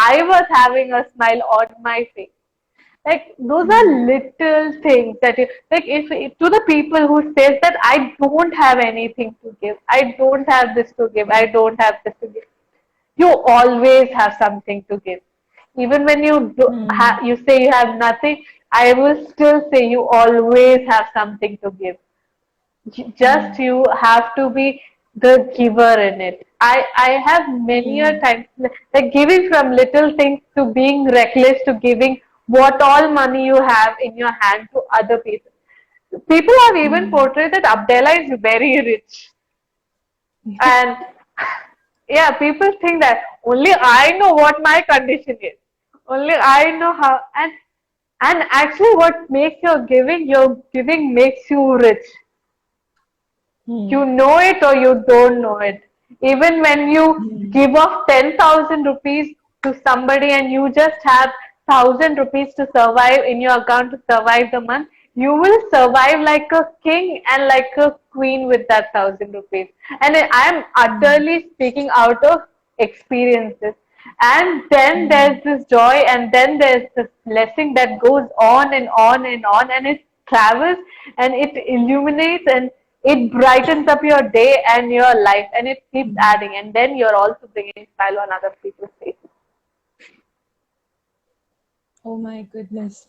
I was having a smile on my face. Like those are little things that you like. If to the people who says that I don't have anything to give, I don't have this to give, I don't have this to give, you always have something to give. Even when you say you have nothing, I will still say you always have something to give. Just you have to be the giver in it. I have many a times like giving from little things to being reckless to giving what all money you have in your hand to other people. People have even portrayed that Abdullah is very rich, and yeah, people think that only I know what my condition is, only I know how. And actually what makes your giving makes you rich. You know it or you don't know it. Even when you give off 10,000 rupees to somebody and you just have 1,000 rupees to survive in your account to survive the month, you will survive like a king and like a queen with that 1,000 rupees. And I am utterly speaking out of experiences. And then there's this joy, and then there's this blessing that goes on and on and on, and it travels and it illuminates and it brightens up your day and your life, and it keeps adding, and then you're also bringing smile on other people's faces. Oh my goodness.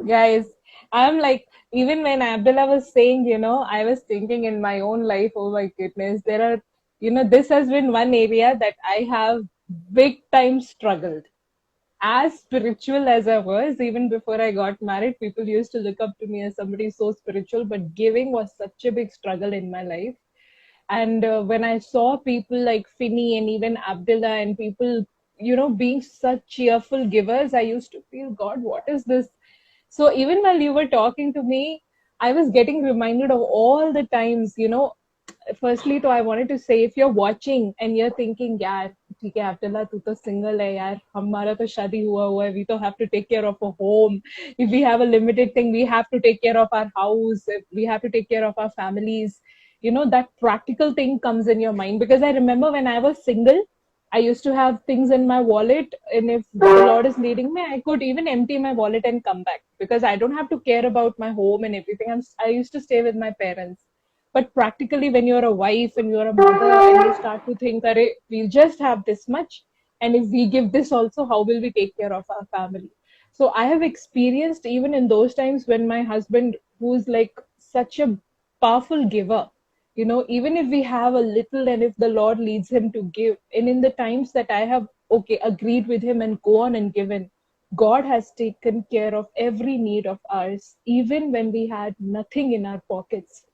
Guys, I'm like, even when Abdullah was saying, I was thinking in my own life, oh my goodness, this has been one area that I have big time struggled. As spiritual as I was, even before I got married, people used to look up to me as somebody so spiritual, but giving was such a big struggle in my life. And when I saw people like Finney and even Abdullah and people, being such cheerful givers, I used to feel, God, what is this? So even while you were talking to me, I was getting reminded of all the times, firstly, तो I wanted to say, if you're watching and you're thinking, यार ठीक है अब्दुल्ला तू तो single है यार हमारा तो शादी हुआ है, we तो have to take care of a home, if we have a limited thing we have to take care of our house, if we have to take care of our families, that practical thing comes in your mind. Because I remember when I was single, I used to have things in my wallet, and if the Lord is leading me, I could even empty my wallet and come back because I don't have to care about my home and everything. I used to stay with my parents. But practically, when you're a wife and you're a mother and you start to think, Arey, we'll just have this much, and if we give this also, how will we take care of our family? So I have experienced even in those times when my husband, who's like such a powerful giver, even if we have a little and if the Lord leads him to give, and in the times that I have, okay, agreed with him and go on and given, God has taken care of every need of ours, even when we had nothing in our pockets.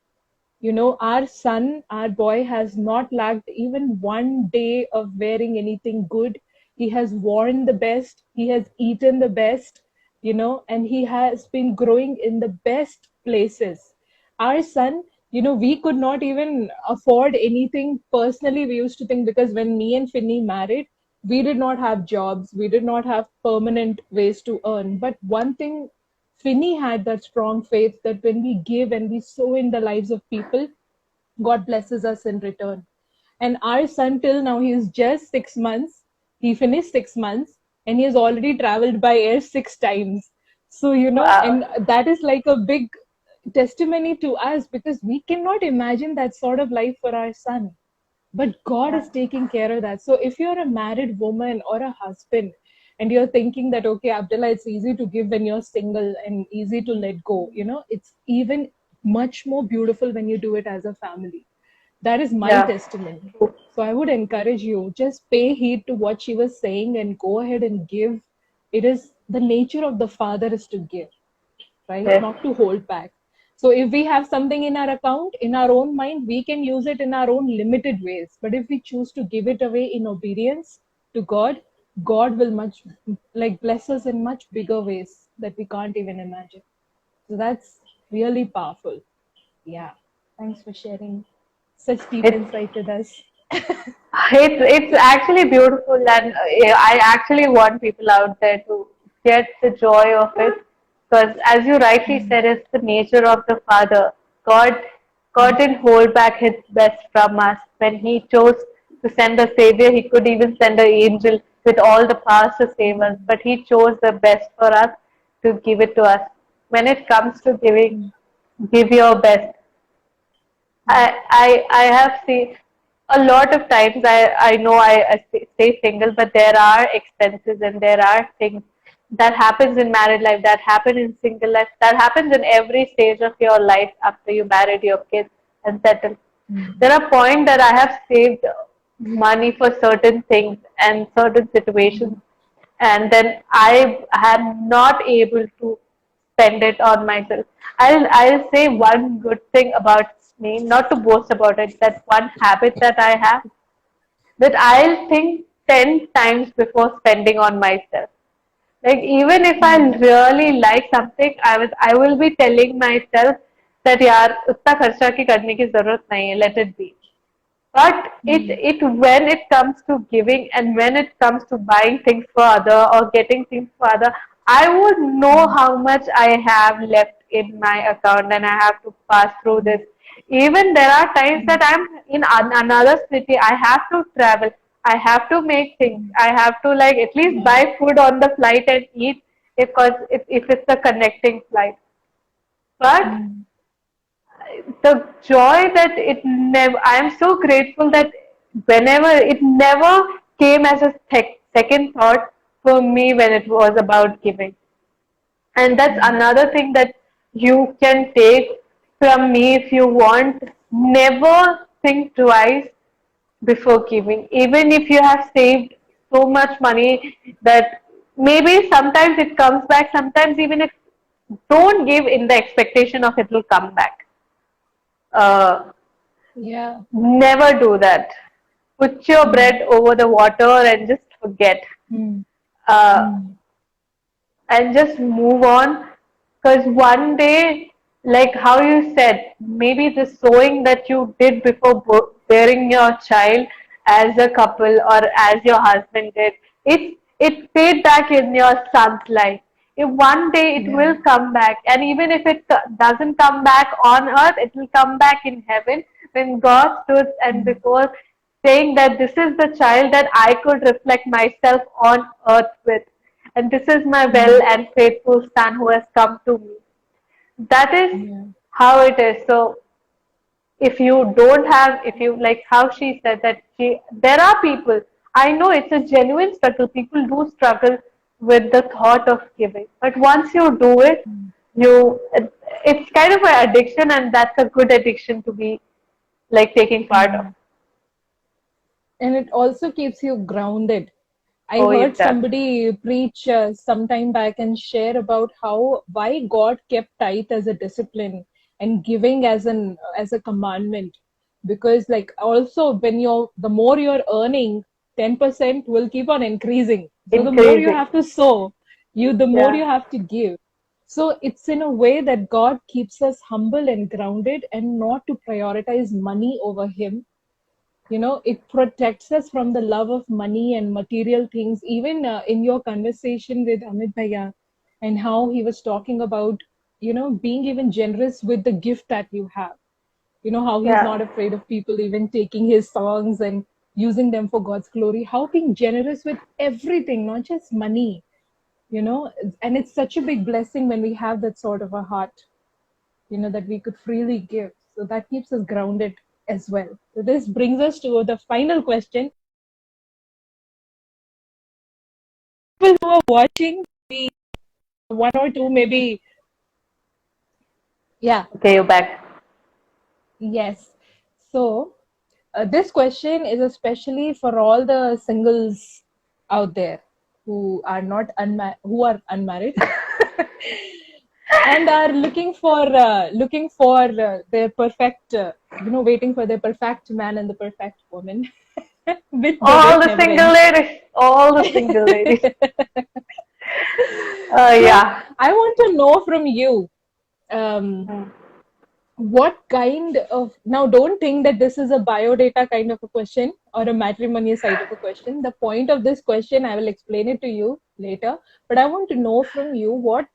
Our son, our boy has not lacked even one day of wearing anything good. He has worn the best, he has eaten the best, and he has been growing in the best places. Our son, we could not even afford anything personally. We used to think, because when me and Finney married, we did not have jobs, we did not have permanent ways to earn. But one thing, Finney had that strong faith that when we give and we sow in the lives of people, God blesses us in return. And our son, till now, he is just 6 months. He finished 6 months and he has already traveled by air 6 times. So, Wow. and that is like a big testimony to us, because we cannot imagine that sort of life for our son. But God Yeah. is taking care of that. So if you're a married woman or a husband and you're thinking that, okay, Abdullah, it's easy to give when you're single and easy to let go, it's even much more beautiful when you do it as a family. That is my Yeah. testimony. So I would encourage you, just pay heed to what she was saying and go ahead and give. It is the nature of the Father is to give, right? Yes. Not to hold back. So if we have something in our account, in our own mind, we can use it in our own limited ways. But if we choose to give it away in obedience to God, God will much like bless us in much bigger ways that we can't even imagine. So that's really powerful. Yeah. Thanks for sharing such deep It's insight with us. it's actually beautiful, and I actually want people out there to get the joy of it, because as you rightly said, it's the nature of the Father. God God didn't hold back His best from us when He chose to send a savior. He could even send an angel with all the powers to save us. But he chose the best for us to give it to us. When it comes to giving, give your best. I have seen a lot of times. I know I stay single, but there are expenses and there are things that happens in married life, that happen in single life, that happens in every stage of your life after you married your kids and settled. There are points that I have saved money for certain things and certain situations, and then I am not able to spend it on myself. I'll say one good thing about me, not to boast about it, that one habit that I have, that I'll think 10 times before spending on myself. Like even if I really like something, I will be telling myself that यार उतना खर्चा की करने की जरूरत नहीं है, let it be. But it when it comes to giving and when it comes to buying things for other or getting things for other, I would know how much I have left in my account and I have to pass through this. Even there are times that I'm in another city, I have to travel, I have to make things, I have to like at least buy food on the flight and eat because if it's a connecting flight. But the joy that it never, I am so grateful that whenever it never came as a second thought for me when it was about giving. And that's another thing that you can take from me if you want. Never think twice before giving. Even if you have saved so much money that maybe sometimes it comes back, sometimes even if don't give in the expectation of it will come back. Uh, Yeah. Never do that. Put your bread over the water and just forget. Mm. Uh, and just move on. Because one day, like how you said, maybe the sowing that you did before bearing your child as a couple or as your husband did, it paid back in your son's life. If one day it Yeah. will come back, and even if it doesn't come back on earth, it will come back in heaven when God stood and before saying that this is the child that I could reflect myself on earth with. And this is my well and faithful son who has come to me. That is Yeah. how it is. So if you don't have, if you like how she said that there are people, I know it's a genuine struggle. People do struggle with the thought of giving. But once you do it, you, it's kind of an addiction and that's a good addiction to be like taking part of. And it also keeps you grounded. I Oh, heard it does. somebody preach some time back and share about how why God kept tithe as a discipline and giving as a commandment. Because like also when you're the more you're earning, 10% will keep on increasing. So the more you Increasing. have to sow, the more Yeah. you have to give. So it's in a way that God keeps us humble and grounded and not to prioritize money over Him. It protects us from the love of money and material things. Even in your conversation with Amit Bhaiya, and how he was talking about being even generous with the gift that you have. How he's Yeah. not afraid of people even taking his songs and using them for God's glory. How being generous with everything, not just money. And it's such a big blessing when we have that sort of a heart, that we could freely give. So that keeps us grounded as well. So this brings us to the final question. People who are watching, maybe one or two, maybe, yeah, Okay, you're back. yes. So this question is especially for all the singles out there who are unmarried and are looking for their perfect waiting for their perfect man and the perfect woman which they All wish the never single ends. ladies. All the single ladies. So Yeah. I want to know from you, um, Hmm. what kind of, now don't think that this is a biodata kind of a question or a matrimonial side of a question. The point of this question, I will explain it to you later, but I want to know from you, what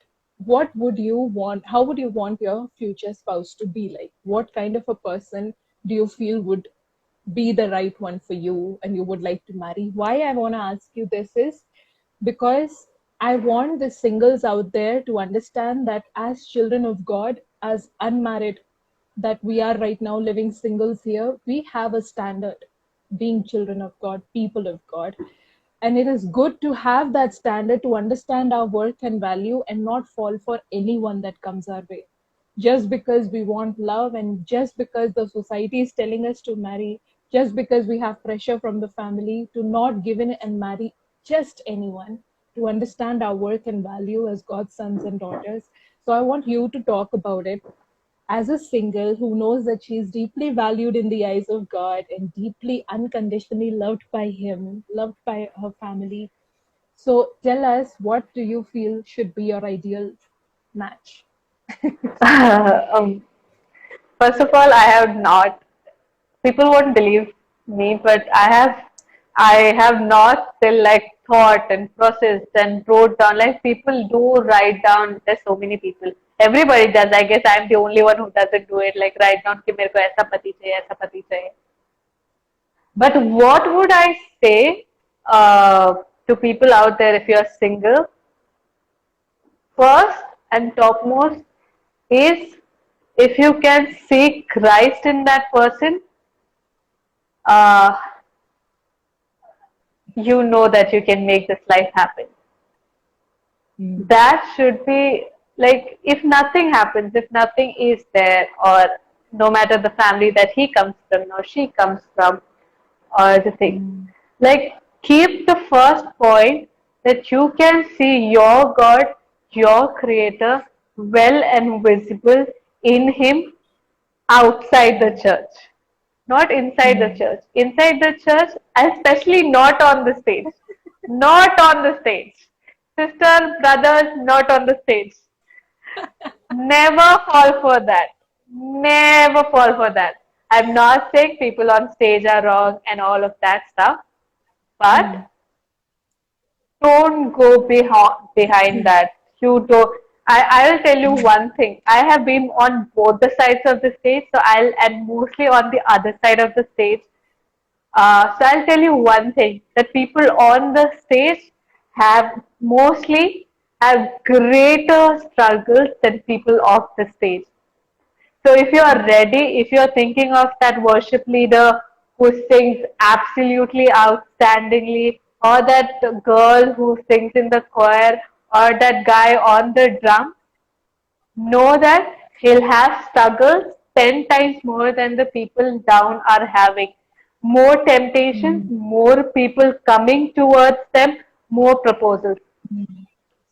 would you want, how would you want your future spouse to be like? What kind of a person do you feel would be the right one for you and you would like to marry. Why I want to ask you this is because I want the singles out there to understand that as children of God, as unmarried, that we are right now living singles here, we have a standard being children of God, people of God. And it is good to have that standard to understand our worth and value and not fall for anyone that comes our way. Just because we want love and just because the society is telling us to marry, just because we have pressure from the family to not give in and marry just anyone, to understand our worth and value as God's sons and daughters. So I want you to talk about it as a single who knows that she is deeply valued in the eyes of God and deeply unconditionally loved by Him, loved by her family. So tell us, what do you feel should be your ideal match? um, First of all, I have not. People won't believe me, but I have not still like thought and processed and wrote down. Like people do write down. There's so many people. Everybody does. I guess I'm the only one who doesn't do it. Like write down कि मेरे को ऐसा पति चाहिए, ऐसा पति चाहिए. But what would I say to people out there if you're single? First and topmost is if you can see Christ in that person, uh, you know that you can make this life happen. That should be like, if nothing happens, if nothing is there, or no matter the family that he comes from or she comes from, or the thing, like keep the first point that you can see your God, your Creator, well and visible in Him outside the church, not inside the church. Inside the church, especially not on the stage. Not on the stage. Sisters, brothers, not on the stage. Never fall for that. Never fall for that. I'm not saying people on stage are wrong and all of that stuff, but don't go behind that. You don't. I'll tell you one thing. I have been on both the sides of the stage, so and mostly on the other side of the stage. So I'll tell you one thing, that people on the stage have mostly have greater struggles than people off the stage. So if you are ready, if you are thinking of that worship leader who sings absolutely outstandingly, or that girl who sings in the choir, or that guy on the drum, know that he'll have struggles 10 times more than the people down are having. More temptations, more people coming towards them, more proposals.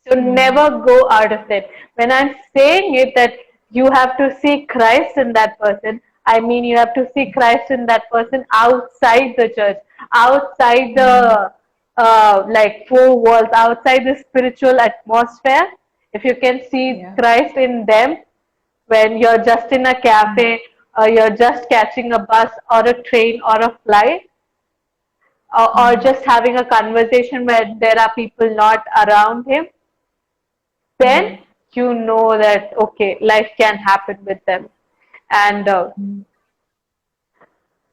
So never go out of it. When I'm saying it that you have to see Christ in that person, I mean you have to see Christ in that person outside the church, outside the like four walls, outside the spiritual atmosphere. If you can see Yeah. Christ in them when you're just in a cafe, or you're just catching a bus or a train or a flight, or just having a conversation where there are people not around him, then you know that okay, life can happen with them. And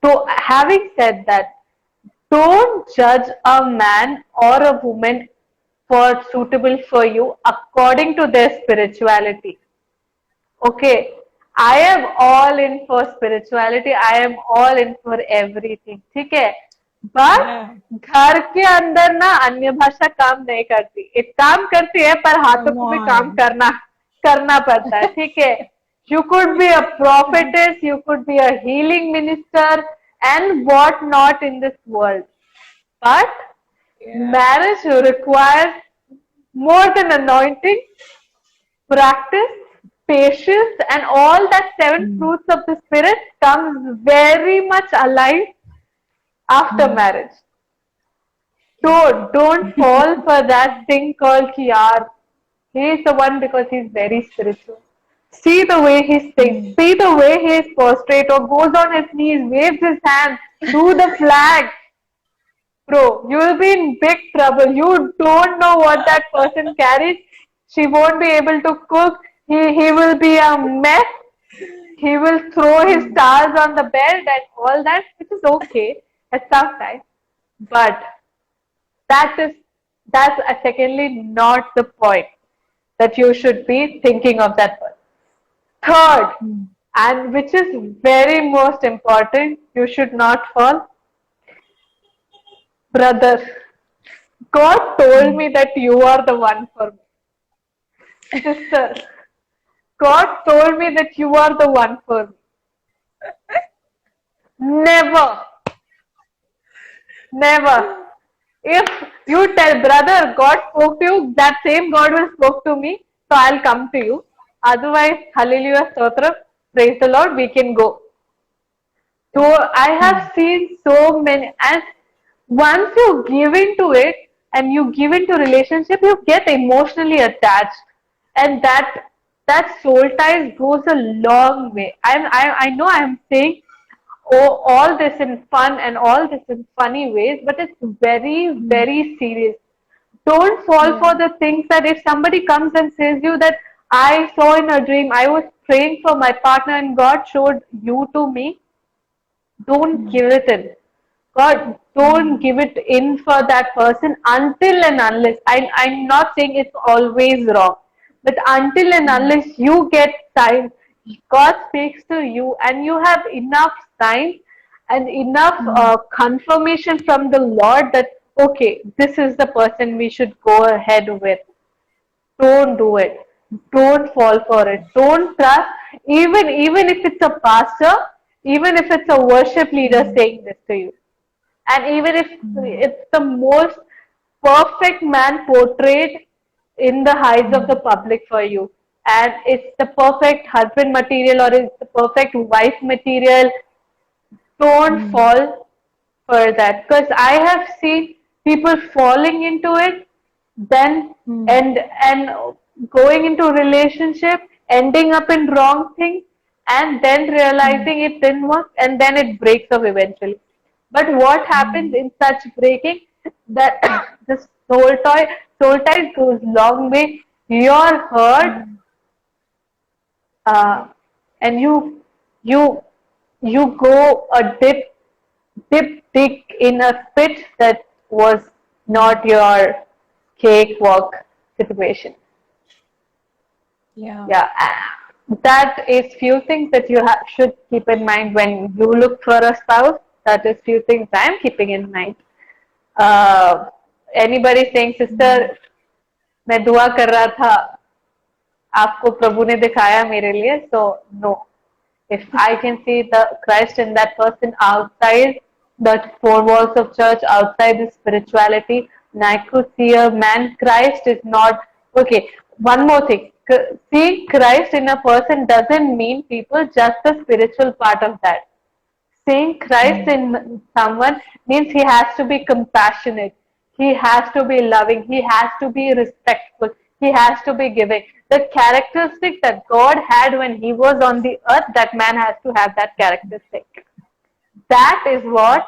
so having said that, don't judge a man or a woman for suitable for you according to their spirituality. Okay, I am all in for spirituality. I am all in for everything. ठीक है? Yeah. But घर के अंदर ना अन्य भाषा काम नहीं करती. एक काम करती है पर हाथों Come को भी काम on. करना पड़ता है. ठीक है? You could be a prophetess, you could be a healing minister, and what not in this world. But Yeah. marriage requires more than anointing, practice, patience, and all that seven fruits of the spirit comes very much alive after marriage. So don't fall for that thing called ki yaar, he is the one because he's very spiritual. See the way he sings, see the way he is prostrate or goes on his knees, waves his hands, do the flag. Bro, you will be in big trouble. You don't know what that person carries. She won't be able to cook. He will be a mess. He will throw his stars on the bed and all that, which is okay at some time. But that is that's secondly not the point that you should be thinking of that person. Third, and which is very most important, you should not fall. Brother, God told me that you are the one for me. Sister, God told me that you are the one for me. Never, never. If you tell brother, God spoke to you, that same God will spoke to me, so I'll come to you. Otherwise, hallelujah, stotra, praise the Lord, we can go. So I have seen so many, and once you give into it and you give into relationship, you get emotionally attached, and that soul ties goes a long way. I know I'm saying all this in fun and all this in funny ways, but it's very very serious. Don't fall for the things that if somebody comes and says you that I saw in a dream, I was praying for my partner and God showed you to me, don't give it in. God, don't give it in for that person until and unless. I'm not saying it's always wrong, but until and unless you get signs, God speaks to you and you have enough signs and enough confirmation from the Lord that, okay, this is the person we should go ahead with. Don't do it. Don't fall for it. Don't trust. Even if it's a pastor, even if it's a worship leader saying this to you, and even if it's the most perfect man portrayed in the eyes of the public for you, and it's the perfect husband material or it's the perfect wife material, don't fall for that, because I have seen people falling into it, then and going into a relationship, ending up in wrong things, and then realizing it didn't work, and then it breaks up eventually. But what happens in such breaking, that the soul tie goes long way. You're hurt, uh, and you you go a dip dig in a pit that was not your cakewalk situation. Yeah. Yeah, that is few things that you should keep in mind when you look for a spouse. That is few things I am keeping in mind. Uh, Anybody saying, sister, मैं दुआ कर रहा था, आपको प्रभु ने दिखाया मेरे लिए, so no. If I can see the Christ in that person outside the four walls of church, outside the spirituality, and I could see a man, Christ is not okay. One more thing, seeing Christ in a person doesn't mean people just the spiritual part of that. Seeing Christ in someone means he has to be compassionate, he has to be loving, he has to be respectful, he has to be giving. The characteristic that God had when he was on the earth, that man has to have that characteristic. That is what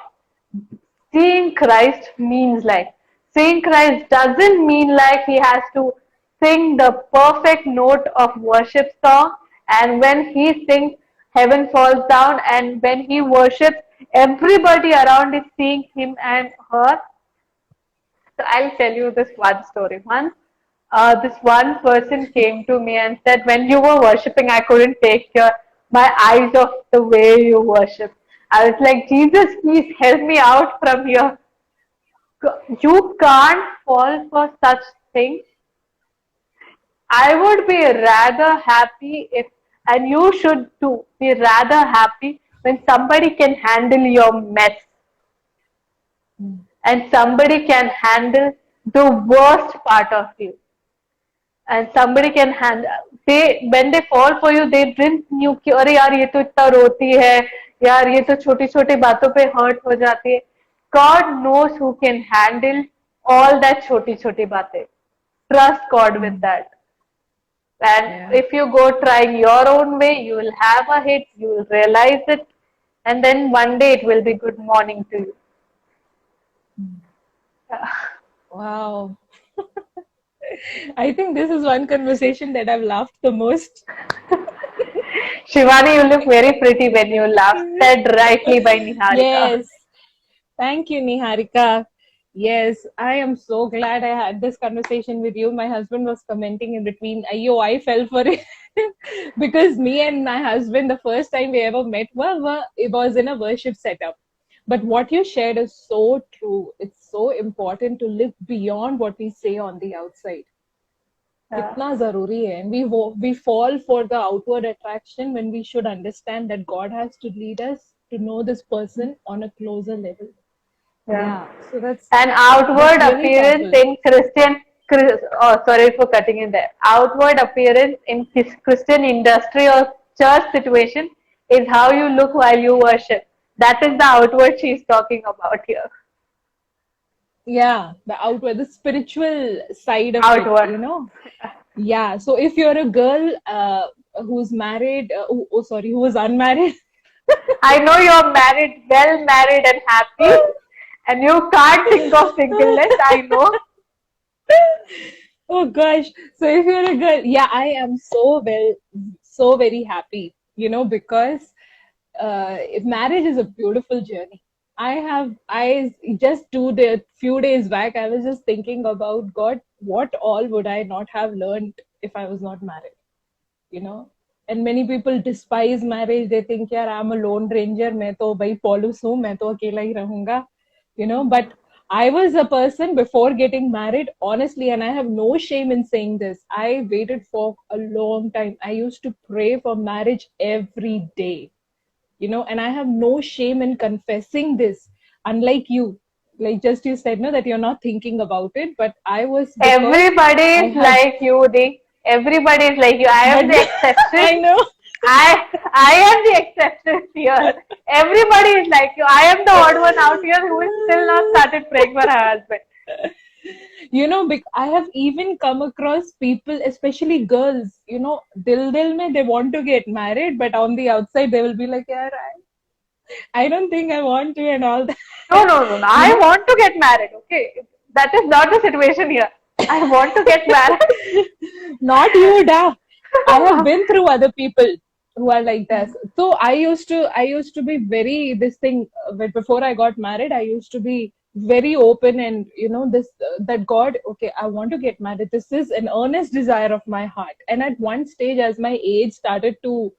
seeing Christ means like. Seeing Christ doesn't mean like he has to sing the perfect note of worship song, and when he sings, heaven falls down, and when he worships, everybody around is seeing him and her. So I'll tell you this one story. Once, this one person came to me and said, "When you were worshiping, I couldn't take my eyes off the way you worship." I was like, "Jesus, please help me out from here. You can't fall for such things." I would be rather happy if, and you should too, be rather happy when somebody can handle your mess and somebody can handle the worst part of you. And somebody can handle, they when they fall for you, they didn't knew कि अरे यार ये तो इतना रोती है, यार ये तो छोटी छोटी बातों पे hurt हो जाती है. God knows who can handle all that छोटी छोटी बातें. Trust God with that. And if you go trying your own way, you will have a hit, you will realize it, and then one day it will be good morning to you. Wow. I think this is one conversation that I've laughed the most. Shivani, you look very pretty when you laugh. Said rightly by Niharika. Yes. Thank you, Niharika. Yes, I am so glad I had this conversation with you. My husband was commenting in between, Ayo, I fell for it. Because me and my husband, the first time we ever met, it was in a worship setup. But what you shared is so true. It's so important to live beyond what we say on the outside. Yeah. कितना जरूरी है, and we fall for the outward attraction when we should understand that God has to lead us to know this person on a closer level. Yeah. Yeah, so An that's outward really appearance powerful. in oh, sorry for cutting in there. Outward appearance in Christian industry or church situation is how you look while you worship. That is the outward she's talking about here. Yeah, the outward, the spiritual side of it, Outward. you know. Yeah, so if you're a girl who's married, who was unmarried. I know you're married, well married and happy, and you can't think of singleness. I know. Oh gosh. So if you're a girl, yeah, I am so very happy, because marriage is a beautiful journey. I just the few days back, I was just thinking about God, what all would I not have learned if I was not married, you know? And many people despise marriage. They think, yeah, I'm a lone ranger. मैं तो भाई पॉलुस हूँ, मैं तो अकेला ही रहूंगा, But I was a person before getting married, honestly, and I have no shame in saying this. I waited for a long time. I used to pray for marriage every day, and I have no shame in confessing this. Unlike you, like just you said, no, that you're not thinking about it, but I was because Everybody I is had, like you, Di. Everybody is like you. I but am the exception. I know. I am the exception here. Everybody is like you. I am the odd one out here who is still not started praying for her husband. I have even come across people, especially girls, dil mein they want to get married, but on the outside they will be like, yeah, I don't think I want to and all that. No, no, no, no. you I know, want to get married. Okay, that is not the situation here. I want to get married. Not you, da. I have been through other people who are like that. So I used to be very this thing. But before I got married, I used to be very open, and this that God, okay, I want to get married. This is an earnest desire of my heart. And at one stage, as my age started to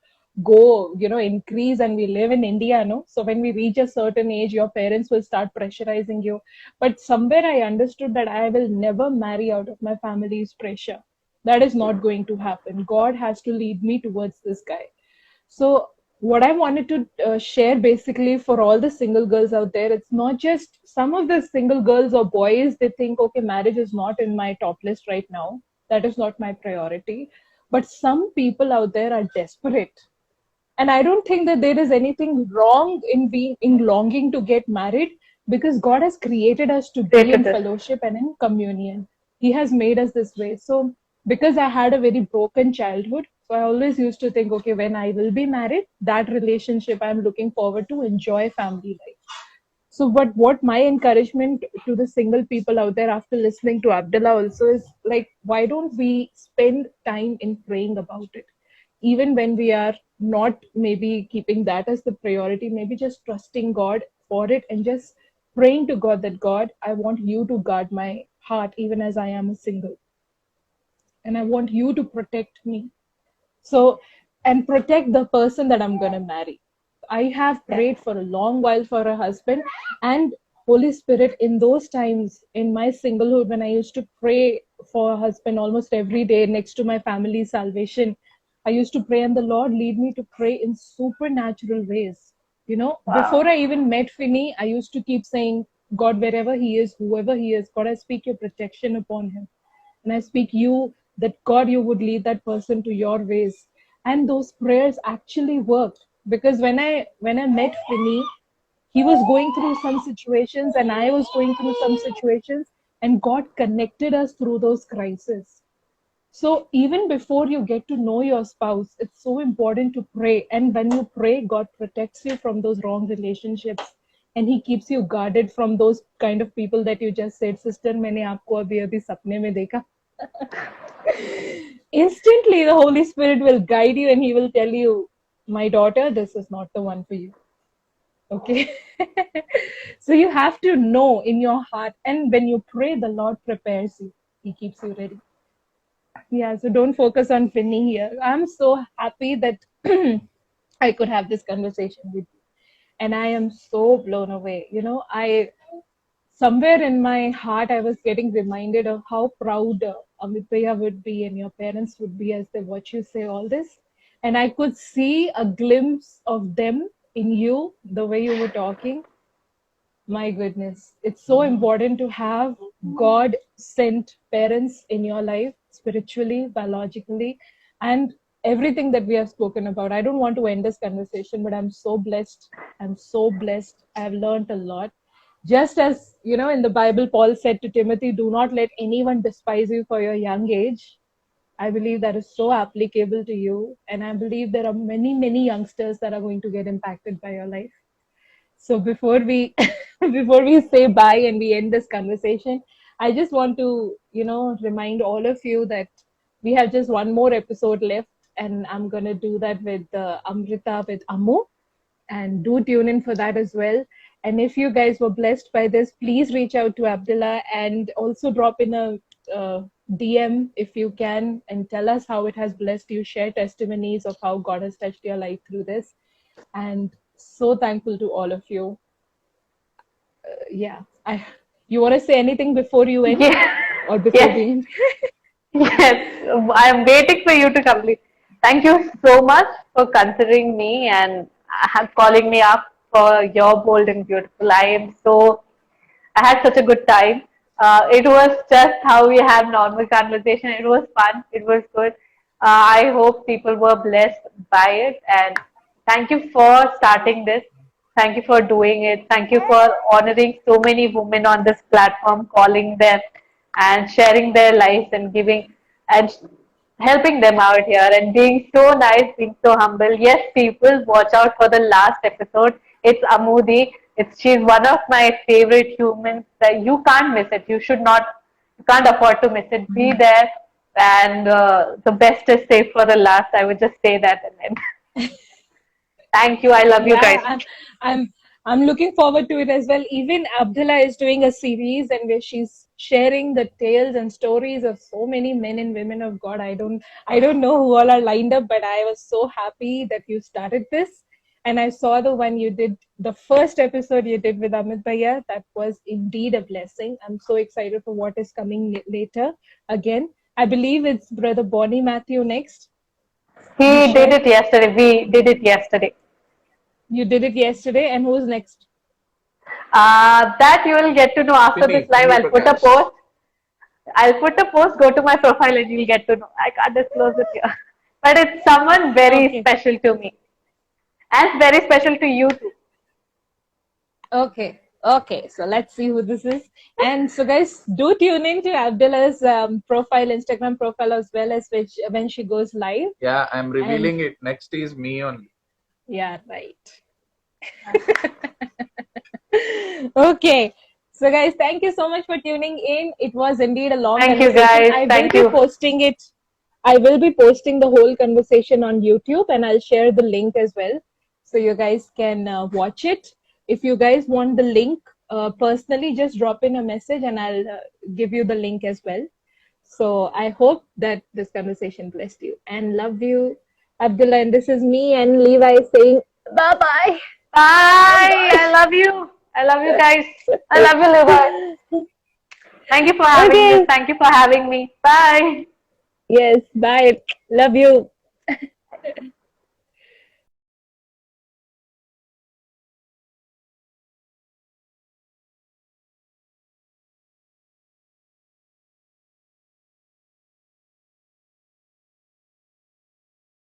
go, increase, and we live in India, no. So when we reach a certain age, your parents will start pressurizing you. But somewhere I understood that I will never marry out of my family's pressure. That is not going to happen. God has to lead me towards this guy. So what I wanted to share basically for all the single girls out there, it's not just some of the single girls or boys, they think, okay, marriage is not in my top list right now. That is not my priority. But some people out there are desperate. And I don't think that there is anything wrong in longing to get married, because God has created us to be in fellowship and in communion. He has made us this way. So because I had a very broken childhood, so I always used to think, okay, when I will be married, that relationship I'm looking forward to enjoy family life. So what my encouragement to the single people out there after listening to Abdullah also is like, why don't we spend time in praying about it? Even when we are not maybe keeping that as the priority, maybe just trusting God for it and just praying to God that, God, I want you to guard my heart even as I am a single. And I want you to protect me. So, and protect the person that I'm going to marry. I have prayed for a long while for a husband, and Holy Spirit, in those times in my singlehood, when I used to pray for a husband almost every day next to my family's salvation, I used to pray, and the Lord lead me to pray in supernatural ways. Before I even met Finney, I used to keep saying, God, wherever he is, whoever he is, God, I speak your protection upon him. And I speak you, that God, you would lead that person to your ways. And those prayers actually worked, because when I met Finney, he was going through some situations and I was going through some situations, and God connected us through those crises. So even before you get to know your spouse, it's so important to pray. And when you pray, God protects you from those wrong relationships, and he keeps you guarded from those kind of people that you just said, sister, मैंने आपको अभी सपने में देखा. Instantly the Holy Spirit will guide you and he will tell you, my daughter, this is not the one for you. Okay. So you have to know in your heart, and when you pray, the Lord prepares you. He keeps you ready. Yeah, so don't focus on winning here. I'm so happy that I could have this conversation with you. And I am so blown away. I somewhere in my heart, I was getting reminded of how proud Amit Bhaiya would be and your parents would be as they watch you say all this. And I could see a glimpse of them in you, the way you were talking. My goodness, it's so important to have God sent parents in your life, spiritually, biologically, and everything that we have spoken about. I don't want to end this conversation, but I'm so blessed. I'm so blessed. I've learned a lot. Just as, in the Bible, Paul said to Timothy, do not let anyone despise you for your young age. I believe that is so applicable to you. And I believe there are many, many youngsters that are going to get impacted by your life. So before we before we say bye and we end this conversation, I just want to, remind all of you that we have just one more episode left, and I'm gonna do that with Amrita with Amu, and do tune in for that as well. And if you guys were blessed by this, please reach out to Abdullah and also drop in a DM if you can and tell us how it has blessed you. Share testimonies of how God has touched your life through this. And so thankful to all of you. Yeah. You want to say anything before you end? Yeah. Or before we Yes. end? Yes. I'm waiting for you to complete. Thank you so much for considering me and calling me up for your bold and beautiful. I had such a good time. It was just how we have normal conversation. It was fun. It was good. I hope people were blessed by it. And thank you for starting this. Thank you for doing it. Thank you for honoring so many women on this platform, calling them and sharing their lives and giving and helping them out here and being so nice, being so humble. Yes, people, watch out for the last episode. It's Amudi. She's one of my favorite humans. That you can't miss it. You can't afford to miss it. Be there, and the best is saved for the last. I would just say that, and then thank you. I love you Yeah, guys. I'm looking forward to it as well. Even Abdullah is doing a series and where she's sharing the tales and stories of so many men and women of God. I don't know who all are lined up, but I was so happy that you started this. And I saw the one you did, the first episode you did with Amit Bhaiya. That was indeed a blessing. I'm so excited for what is coming later. Again, I believe it's Brother Bonnie Matthew next. You He did shared. it yesterday. We did it yesterday. You did it yesterday, and who's next? That you will get to know after this live. Finny Prakash. I'll put a post, go to my profile and you'll get to know. I can't disclose it here. But it's someone very Okay. special to me. And very special to you too. Okay. Okay. So let's see who this is. And so, guys, do tune in to Abdullah's profile, Instagram profile, as well as when she goes live. Yeah, I'm revealing it. Next is me only. Yeah, right. Okay. So, guys, thank you so much for tuning in. It was indeed a long Thank you conversation. guys. I will Thank be you. posting it. I will be posting the whole conversation on YouTube, and I'll share the link as well, so you guys can watch it. If you guys want the link personally, just drop in a message, and I'll give you the link as well. So I hope that this conversation blessed you, and love you, Abdullah. And this is me and Levi saying bye bye. Bye. I love you. I love you guys. I love you, Levi. Thank you for having this. Okay. Thank you for having me. Bye. Yes. Bye. Love you.